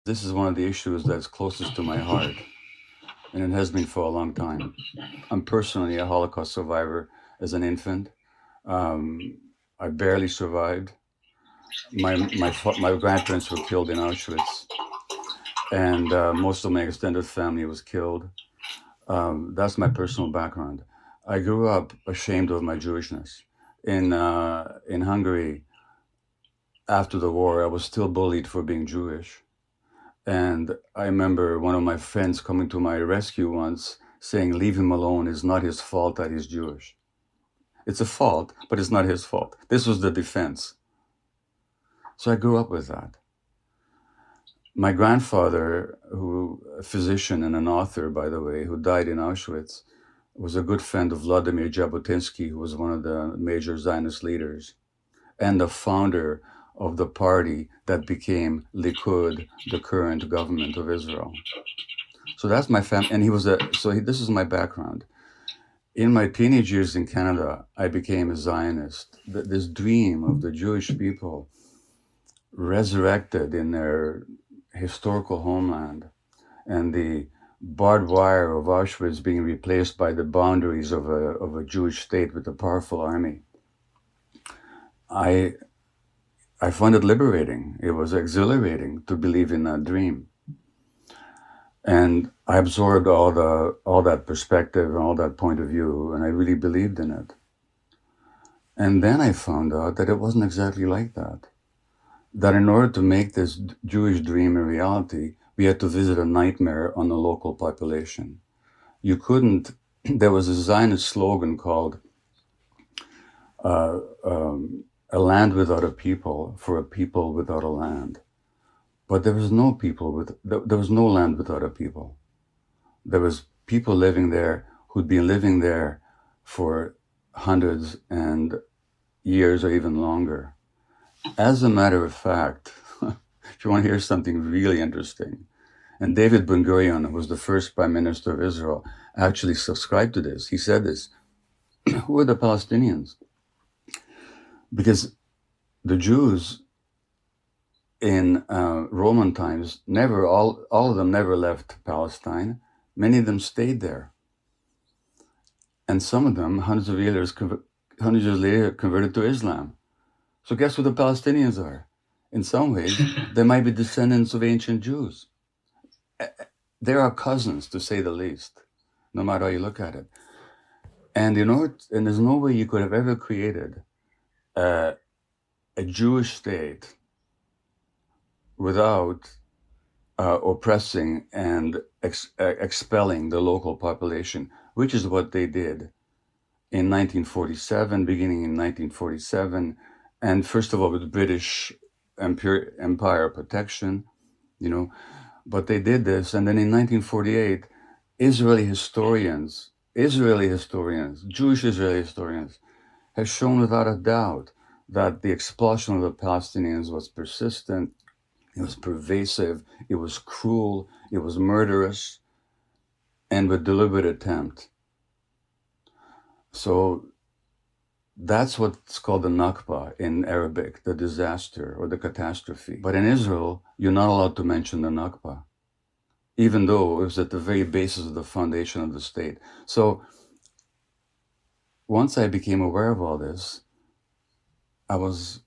This is one of the issues that's closest to my heart, and it has been for a long time. I'm personally a Holocaust survivor as an infant. Um, I barely survived. My grandparents were killed in Auschwitz, and most of my extended family was killed. That's my personal background. I grew up ashamed of my Jewishness. In Hungary, after the war, I was still bullied for being Jewish. And I remember one of my friends coming to my rescue once saying, "Leave him alone. It's not his fault that he's Jewish." It's a fault, but it's not his fault. This was the defense. So I grew up with that. My grandfather, a physician and an author, by the way, who died in Auschwitz, was a good friend of Vladimir Jabotinsky, who was one of the major Zionist leaders and the founder of the party that became Likud, the current government of Israel. So that's my family, and this is my background. In my teenage years in Canada, I became a Zionist. This dream of the Jewish people resurrected in their historical homeland, and the barbed wire of Auschwitz being replaced by the boundaries of a Jewish state with a powerful army. I found it liberating. It was exhilarating to believe in that dream. And I absorbed all that perspective and all that point of view, and I really believed in it. And then I found out that it wasn't exactly like that. That in order to make this Jewish dream a reality, we had to visit a nightmare on the local population. You couldn't, there was a Zionist slogan called a land without a people for a people without a land. But there was no there was no land without a people. There was people living there who'd been living there for hundreds and years or even longer. As a matter of fact, if you want to hear something really interesting, and David Ben-Gurion, who was the first prime minister of Israel, actually subscribed to this. He said this, who are the Palestinians? Because the Jews in Roman times, all of them never left Palestine. Many of them stayed there. And some of them, hundreds of years later, converted to Islam. So guess who the Palestinians are? In some ways, they might be descendants of ancient Jews. They are cousins, to say the least, no matter how you look at it. And and there's no way you could have ever created a Jewish state without oppressing and expelling the local population, which is what they did in 1947, beginning in 1947, and first of all with British Empire protection, but they did this. And then in 1948, Jewish Israeli historians, have shown without a doubt that the expulsion of the Palestinians was persistent, it was pervasive, it was cruel, it was murderous, and with deliberate attempt. So that's what's called the Nakba in Arabic, the disaster or the catastrophe. But in Israel, you're not allowed to mention the Nakba, even though it was at the very basis of the foundation of the state. So once I became aware of all this, I was,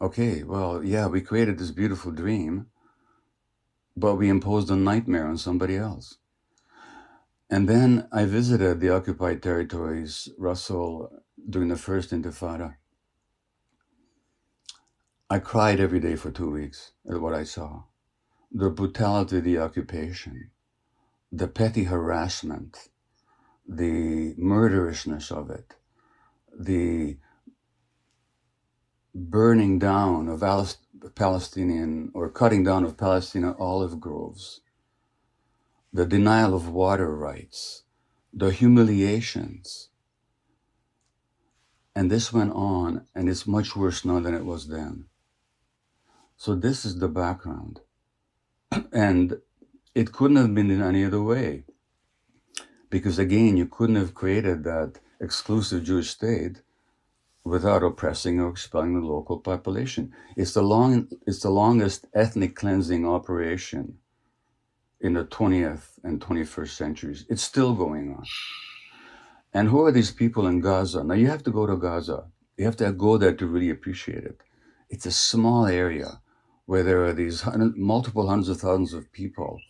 okay, well, yeah, we created this beautiful dream, but we imposed a nightmare on somebody else. And then I visited the occupied territories, Russell, during the first Intifada. I cried every day for 2 weeks at what I saw. The brutality of the occupation, the petty harassment, the murderousness of it, the burning down of Palestinian or cutting down of Palestinian olive groves, the denial of water rights, the humiliations. And this went on, and it's much worse now than it was then. So this is the background. And it couldn't have been in any other way. Because again, you couldn't have created that exclusive Jewish state without oppressing or expelling the local population. It's the longest ethnic cleansing operation in the 20th and 21st centuries. It's still going on. And who are these people in Gaza? Now you have to go to Gaza. You have to go there to really appreciate it. It's a small area where there are these multiple hundreds of thousands of people.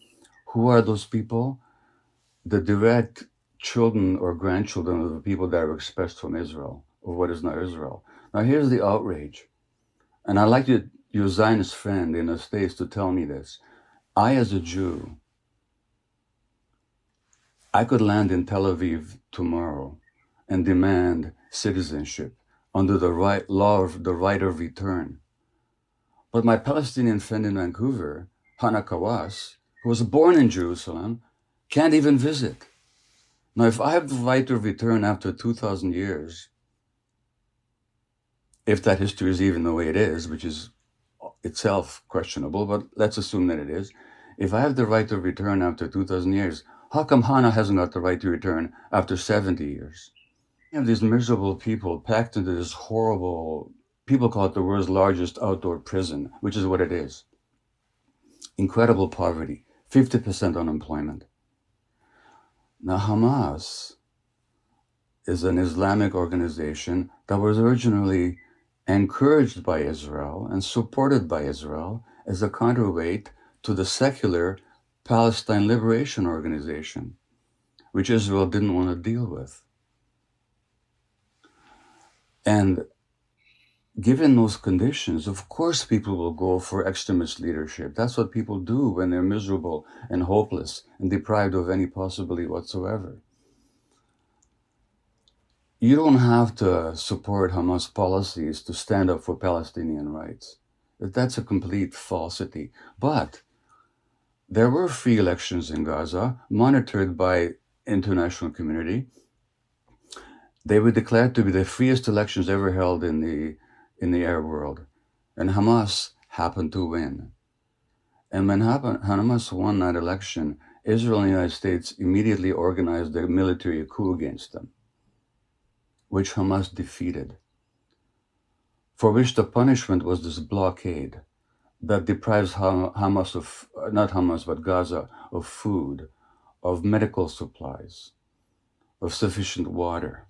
Who are those people? The direct children or grandchildren of the people that were expelled from Israel, or what is now Israel. Now here's the outrage. And I'd like your Zionist friend in the States to tell me this. I, as a Jew, I could land in Tel Aviv tomorrow and demand citizenship under the law of the right of return. But my Palestinian friend in Vancouver, Hana Kawas, who was born in Jerusalem, can't even visit. Now, if I have the right of return after 2,000 years, if that history is even the way it is, which is itself questionable, but let's assume that it is, if I have the right of return after 2,000 years, how come Hana hasn't got the right to return after 70 years? You have these miserable people packed into this horrible, people call it the world's largest outdoor prison, which is what it is. Incredible poverty, 50% unemployment. Now, Hamas is an Islamic organization that was originally encouraged by Israel and supported by Israel as a counterweight to the secular Palestine Liberation Organization, which Israel didn't want to deal with. And given those conditions, of course people will go for extremist leadership. That's what people do when they're miserable and hopeless and deprived of any possibility whatsoever. You don't have to support Hamas policies to stand up for Palestinian rights. That's a complete falsity. But there were free elections in Gaza, monitored by international community. They were declared to be the freest elections ever held in the Arab world. And Hamas happened to win. And when Hamas won that election, Israel and the United States immediately organized a military coup against them, which Hamas defeated, for which the punishment was this blockade that deprives Hamas of, not Hamas, but Gaza, of food, of medical supplies, of sufficient water.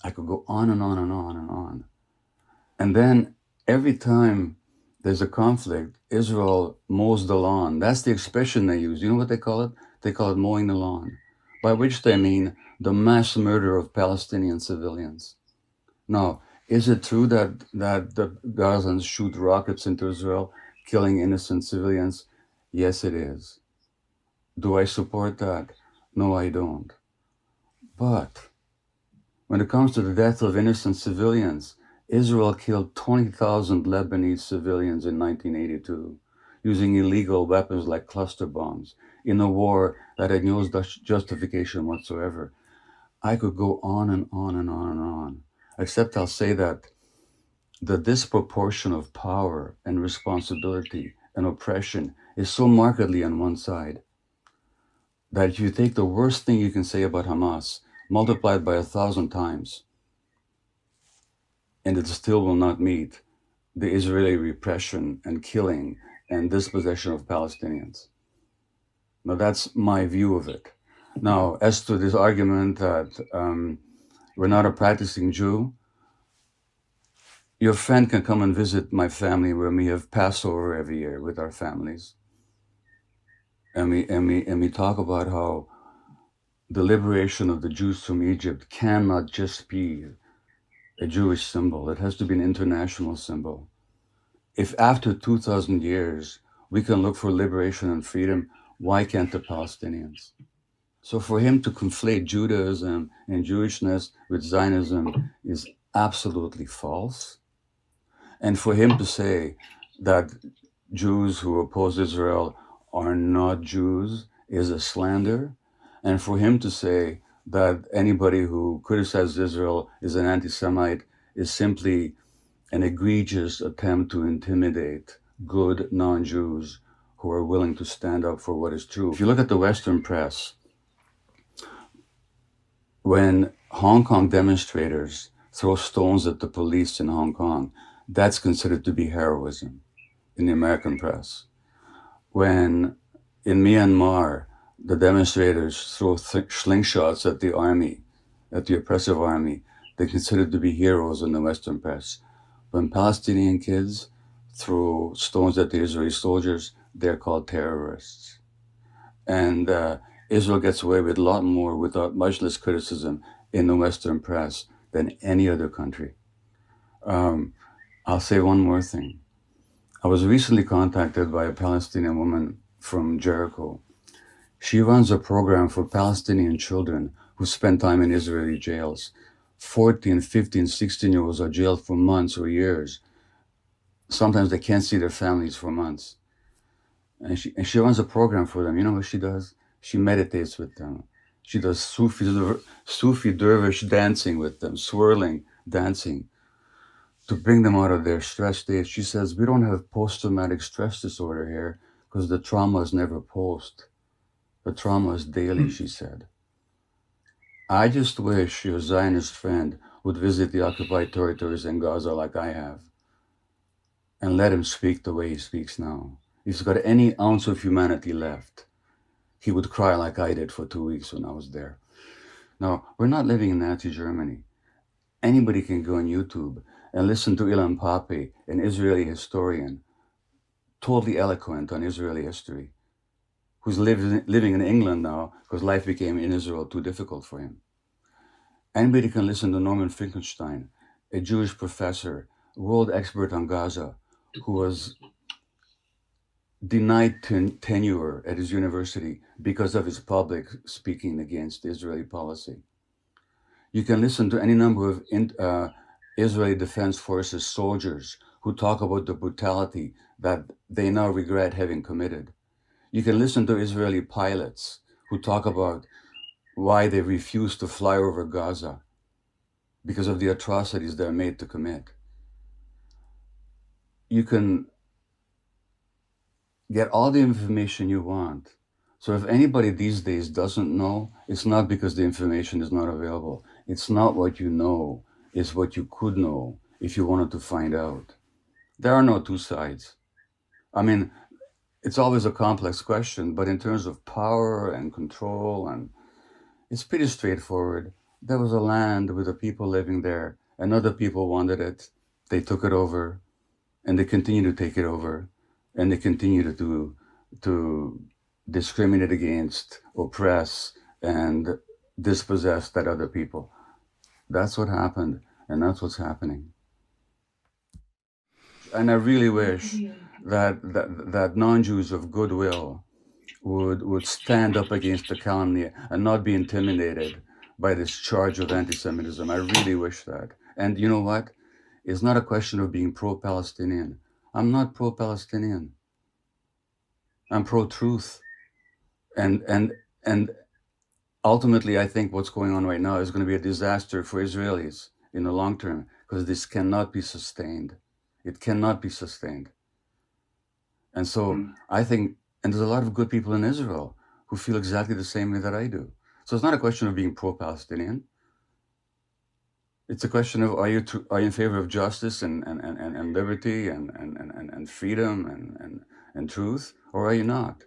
I could go on and on and on and on. And then every time there's a conflict, Israel mows the lawn. That's the expression they use. You know what they call it? They call it mowing the lawn, by which they mean the mass murder of Palestinian civilians. Now, is it true that the Gazans shoot rockets into Israel, killing innocent civilians? Yes, it is. Do I support that? No, I don't. But when it comes to the death of innocent civilians, Israel killed 20,000 Lebanese civilians in 1982 using illegal weapons like cluster bombs in a war that had no justification whatsoever. I could go on and on and on and on, except I'll say that the disproportion of power and responsibility and oppression is so markedly on one side that if you take the worst thing you can say about Hamas, multiplied by 1,000 times, and it still will not meet the Israeli repression and killing and dispossession of Palestinians. Now, that's my view of it. Now, as to this argument that we're not a practicing Jew, your friend can come and visit my family where we have Passover every year with our families. And we talk about how the liberation of the Jews from Egypt cannot just be a Jewish symbol. It has to be an international symbol. If after 2,000 years we can look for liberation and freedom, why can't the Palestinians? So for him to conflate Judaism and Jewishness with Zionism is absolutely false. And for him to say that Jews who oppose Israel are not Jews is a slander. And for him to say that anybody who criticizes Israel is an anti-Semite is simply an egregious attempt to intimidate good non-Jews who are willing to stand up for what is true. If you look at the Western press, when Hong Kong demonstrators throw stones at the police in Hong Kong, that's considered to be heroism in the American press. When in Myanmar, the demonstrators throw slingshots at the army, at the oppressive army, they're considered to be heroes in the Western press. When Palestinian kids throw stones at the Israeli soldiers, they're called terrorists. And Israel gets away with a lot more without much less criticism in the Western press than any other country. I'll say one more thing. I was recently contacted by a Palestinian woman from Jericho. She runs a program for Palestinian children who spend time in Israeli jails. 14, 15, 16-year-olds are jailed for months or years. Sometimes they can't see their families for months. And she runs a program for them. You know what she does? She meditates with them. She does Sufi dervish dancing with them, swirling dancing, to bring them out of their stress state. She says, we don't have post-traumatic stress disorder here because the trauma is never post. The trauma is daily, she said. I just wish your Zionist friend would visit the occupied territories in Gaza like I have and let him speak the way he speaks now. If he's got any ounce of humanity left, he would cry like I did for 2 weeks when I was there. Now, we're not living in Nazi Germany. Anybody can go on YouTube and listen to Ilan Pappé, an Israeli historian, totally eloquent on Israeli history, who's living in England now because life became in Israel too difficult for him. Anybody can listen to Norman Finkelstein, a Jewish professor, world expert on Gaza, who was denied tenure at his university because of his public speaking against Israeli policy. You can listen to any number of Israeli Defense Forces soldiers who talk about the brutality that they now regret having committed. You can listen to Israeli pilots who talk about why they refuse to fly over Gaza because of the atrocities they're made to commit. You can get all the information you want. So if anybody these days doesn't know, it's not because the information is not available. It's not what you know, it's what you could know if you wanted to find out. There are no two sides. I mean, it's always a complex question, but in terms of power and control, and it's pretty straightforward. There was a land with the people living there, and other people wanted it. They took it over, and they continue to take it over, and they continue to discriminate against, oppress, and dispossess that other people. That's what happened, and that's what's happening. And I really wish that non-Jews of goodwill would stand up against the calumny and not be intimidated by this charge of anti-Semitism. I really wish that. And you know what? It's not a question of being pro-Palestinian. I'm not pro-Palestinian. I'm pro-truth. And ultimately, I think what's going on right now is going to be a disaster for Israelis in the long term, because this cannot be sustained. It cannot be sustained. And so I think, and there's a lot of good people in Israel who feel exactly the same way that I do. So it's not a question of being pro-Palestinian. It's a question of, are you in favor of justice and liberty and freedom and truth, or are you not?